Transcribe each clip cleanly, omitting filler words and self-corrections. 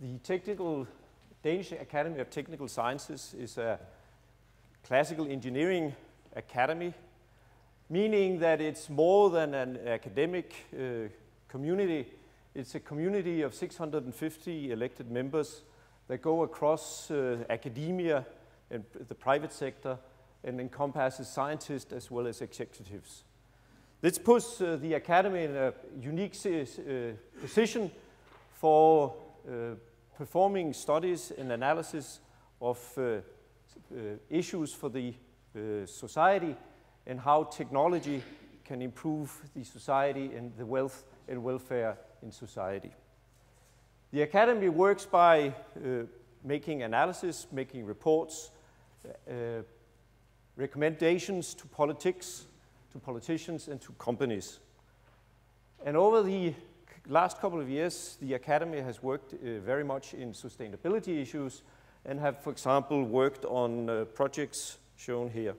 The Danish Academy of Technical Sciences is a classical engineering academy, meaning that it's more than an academic community. It's a community of 650 elected members that go across academia and the private sector and encompasses scientists as well as executives. This puts the academy in a unique position for performing studies and analysis of issues for the society and how technology can improve the society and the wealth and welfare in society. The academy works by making analysis, making reports, recommendations to politics, to politicians and to companies. And over the last couple of years, the academy has worked very much in sustainability issues and have, for example, worked on projects shown here.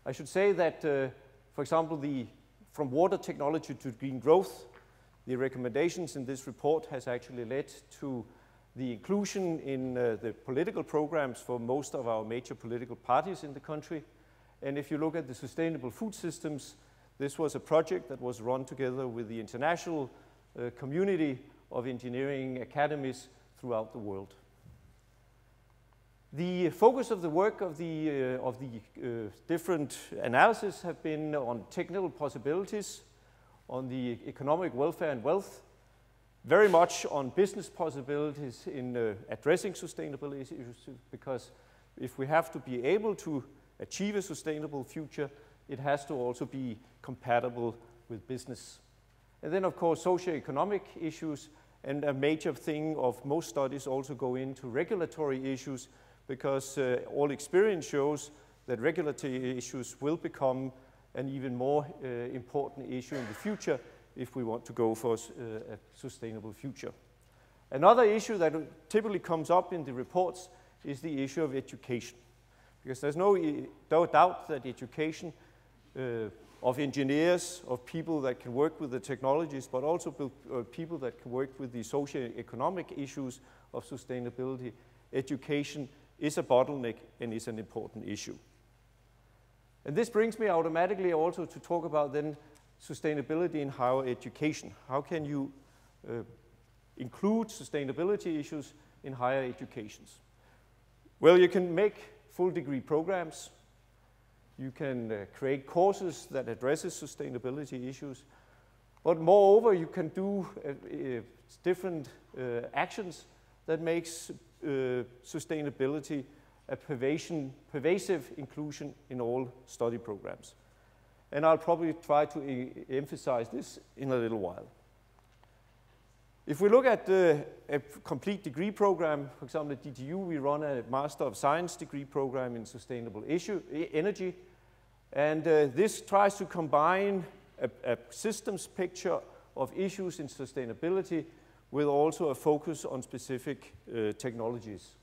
I should say that, for example, from water technology to green growth, the recommendations in this report has actually led to the inclusion in the political programs for most of our major political parties in the country. And if you look at the sustainable food systems, this was a project that was run together with the international community of engineering academies throughout the world. The focus of the work of the different analysis have been on technical possibilities, on the economic welfare and wealth, very much on business possibilities in addressing sustainability issues, because if we have to be able to achieve a sustainable future, it has to also be compatible with business. And then, of course, socio-economic issues, and a major thing of most studies also go into regulatory issues, because all experience shows that regulatory issues will become an even more important issue in the future if we want to go for a sustainable future. Another issue that typically comes up in the reports is the issue of education, because there's no doubt that education of engineers, of people that can work with the technologies, but also people that can work with the socio-economic issues of sustainability, education is a bottleneck and is an important issue. And this brings me automatically also to talk about then sustainability in higher education. How can you include sustainability issues in higher educations? Well, you can make full degree programs. You can create courses that addresses sustainability issues. But moreover, you can do different actions that makes sustainability a pervasive inclusion in all study programs. And I'll probably try to emphasize this in a little while. If we look at a complete degree program, for example at DTU, we run a Master of Science degree program in sustainable energy. And this tries to combine a systems picture of issues in sustainability with also a focus on specific technologies.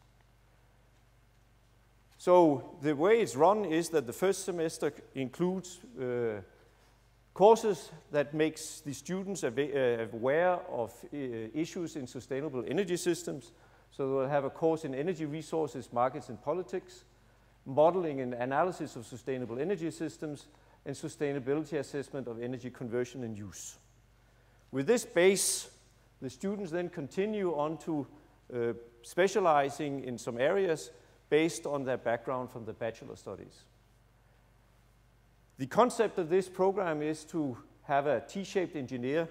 So the way it's run is that the first semester includes courses that makes the students aware of issues in sustainable energy systems. So they'll have a course in energy resources, markets and politics, modeling and analysis of sustainable energy systems, and sustainability assessment of energy conversion and use. With this base, the students then continue on to specializing in some areas based on their background from the bachelor studies. The concept of this program is to have a T-shaped engineer.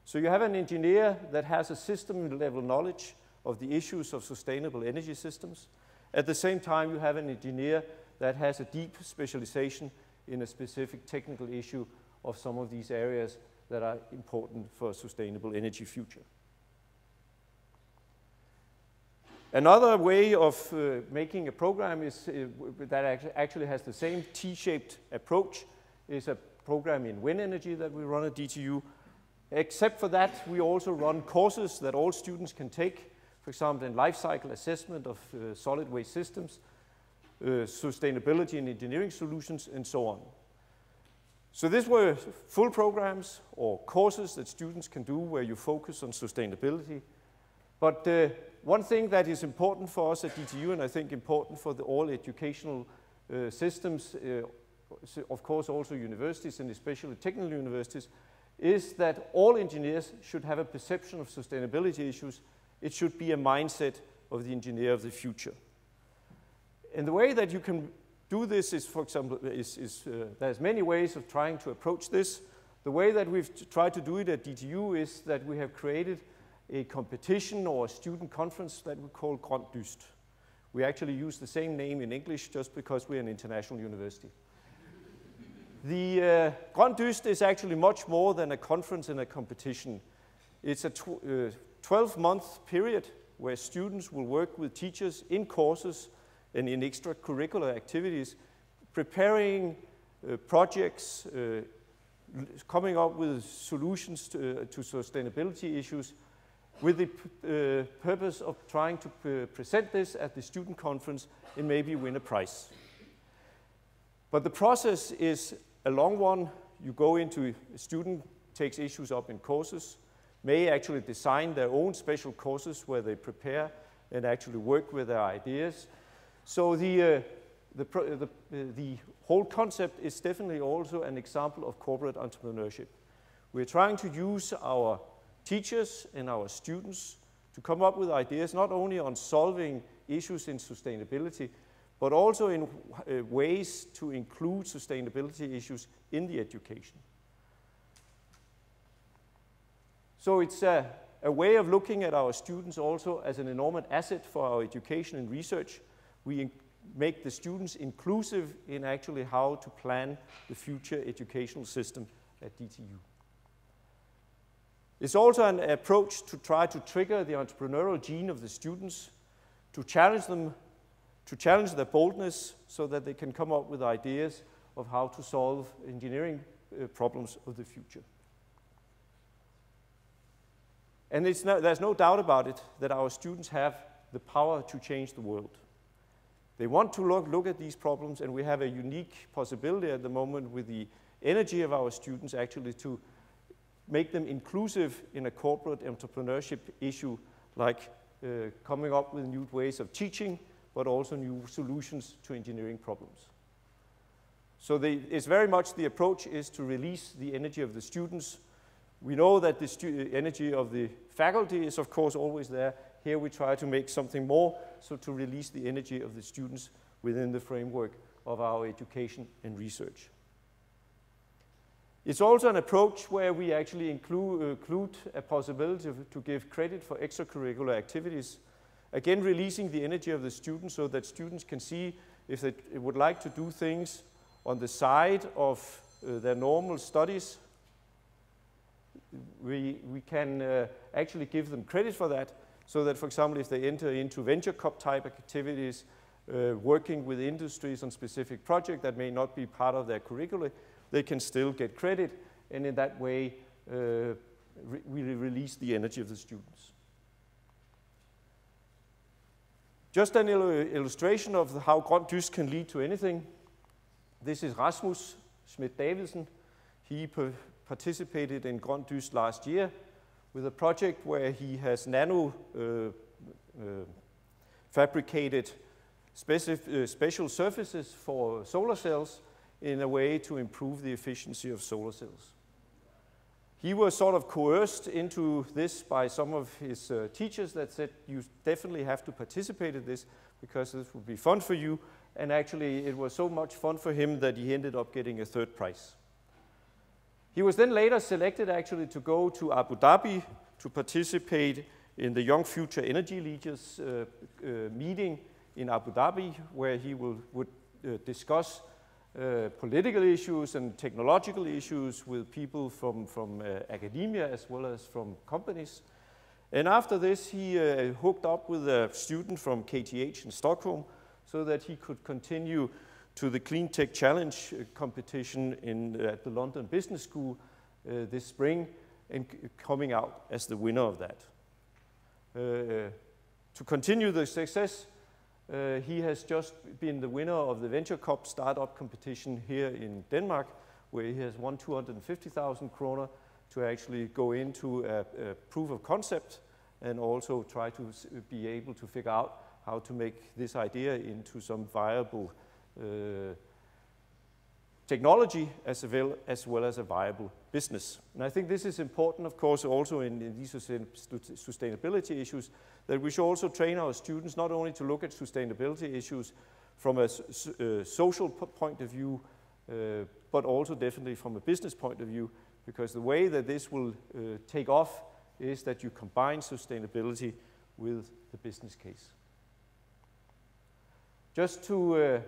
So you have an engineer that has a system-level knowledge of the issues of sustainable energy systems. At the same time, you have an engineer that has a deep specialization in a specific technical issue of some of these areas that are important for a sustainable energy future. Another way of making a program is that actually has the same T-shaped approach is a program in wind energy that we run at DTU. Except for that, we also run courses that all students can take, for example, in life cycle assessment of solid waste systems, sustainability in engineering solutions, and so on. So these were full programs or courses that students can do where you focus on sustainability. But one thing that is important for us at DTU, and I think important for all educational systems, of course also universities and especially technical universities, is that all engineers should have a perception of sustainability issues. It should be a mindset of the engineer of the future. And the way that you can do this is, for example, there's many ways of trying to approach this. The way that we've tried to do it at DTU is that we have created a competition or a student conference that we call Grønt Dyst. We actually use the same name in English just because we're an international university. The Grønt Dyst is actually much more than a conference and a competition. It's a 12-month period where students will work with teachers in courses and in extracurricular activities, preparing projects, coming up with solutions to sustainability issues, with the purpose of trying to present this at the student conference and maybe win a prize. But the process is a long one. You go into, a student takes issues up in courses, may actually design their own special courses where they prepare and actually work with their ideas. So the whole concept is definitely also an example of corporate entrepreneurship. We're trying to use our teachers and our students to come up with ideas not only on solving issues in sustainability, but also in ways to include sustainability issues in the education. So it's a way of looking at our students also as an enormous asset for our education and research. We make the students inclusive in actually how to plan the future educational system at DTU. It's also an approach to try to trigger the entrepreneurial gene of the students, to challenge them, to challenge their boldness so that they can come up with ideas of how to solve engineering problems of the future. And there's no doubt about it that our students have the power to change the world. They want to look at these problems, and we have a unique possibility at the moment with the energy of our students actually to make them inclusive in a corporate entrepreneurship issue, like coming up with new ways of teaching, but also new solutions to engineering problems. So it's very much the approach is to release the energy of the students. We know that the energy of the faculty is of course always there. Here we try to make something more, so to release the energy of the students within the framework of our education and research. It's also an approach where we actually include a possibility to give credit for extracurricular activities. Again, releasing the energy of the students so that students can see if they would like to do things on the side of their normal studies. We can actually give them credit for that, so that, for example, if they enter into venture cup type activities, working with industries on specific projects that may not be part of their curricula, they can still get credit, and in that way we release the energy of the students. Just an illustration of how Grønt Dyst can lead to anything. This is Rasmus Schmidt-Davidsen. He participated in Grønt Dyst last year with a project where he has fabricated special surfaces for solar cells in a way to improve the efficiency of solar cells. He was sort of coerced into this by some of his teachers that said, you definitely have to participate in this because this would be fun for you. And actually it was so much fun for him that he ended up getting a third prize. He was then later selected actually to go to Abu Dhabi to participate in the Young Future Energy Leaders meeting in Abu Dhabi, where he would discuss political issues and technological issues with people from academia as well as from companies. And after this, he hooked up with a student from KTH in Stockholm so that he could continue to the Clean Tech Challenge competition at the London Business School this spring, and coming out as the winner of that. To continue the success, he has just been the winner of the Venture Cup startup competition here in Denmark, where he has won 250,000 kroner to actually go into a proof of concept and also try to be able to figure out how to make this idea into some viable technology as well as a viable business. And I think this is important, of course, also in these sustainability issues, that we should also train our students not only to look at sustainability issues from a social point of view, but also definitely from a business point of view, because the way that this will take off is that you combine sustainability with the business case. Just to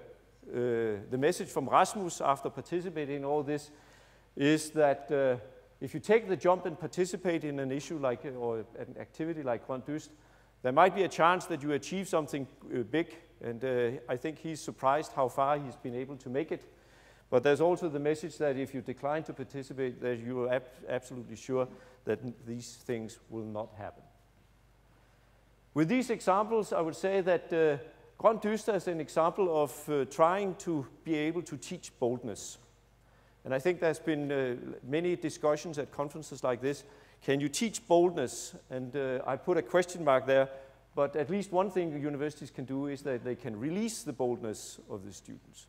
the message from Rasmus after participating in all this is that if you take the jump and participate in an issue like, or an activity like Grøn Dyst, there might be a chance that you achieve something big, and I think he's surprised how far he's been able to make it. But there's also the message that if you decline to participate, that you are absolutely sure that these things will not happen. With these examples, I would say that Grøn Dyst is an example of trying to be able to teach boldness. And I think there's been many discussions at conferences like this. Can you teach boldness? And I put a question mark there, but at least one thing the universities can do is that they can release the boldness of the students.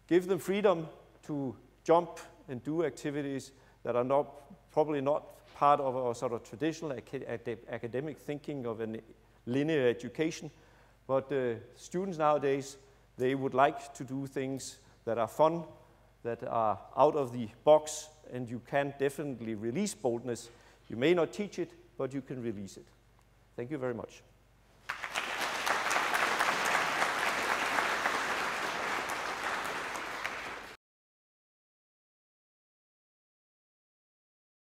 Give them freedom to jump and do activities that are probably not part of our sort of traditional academic thinking of a linear education. But students nowadays, they would like to do things that are fun, that are out of the box, and you can definitely release boldness. You may not teach it, but you can release it. Thank you very much.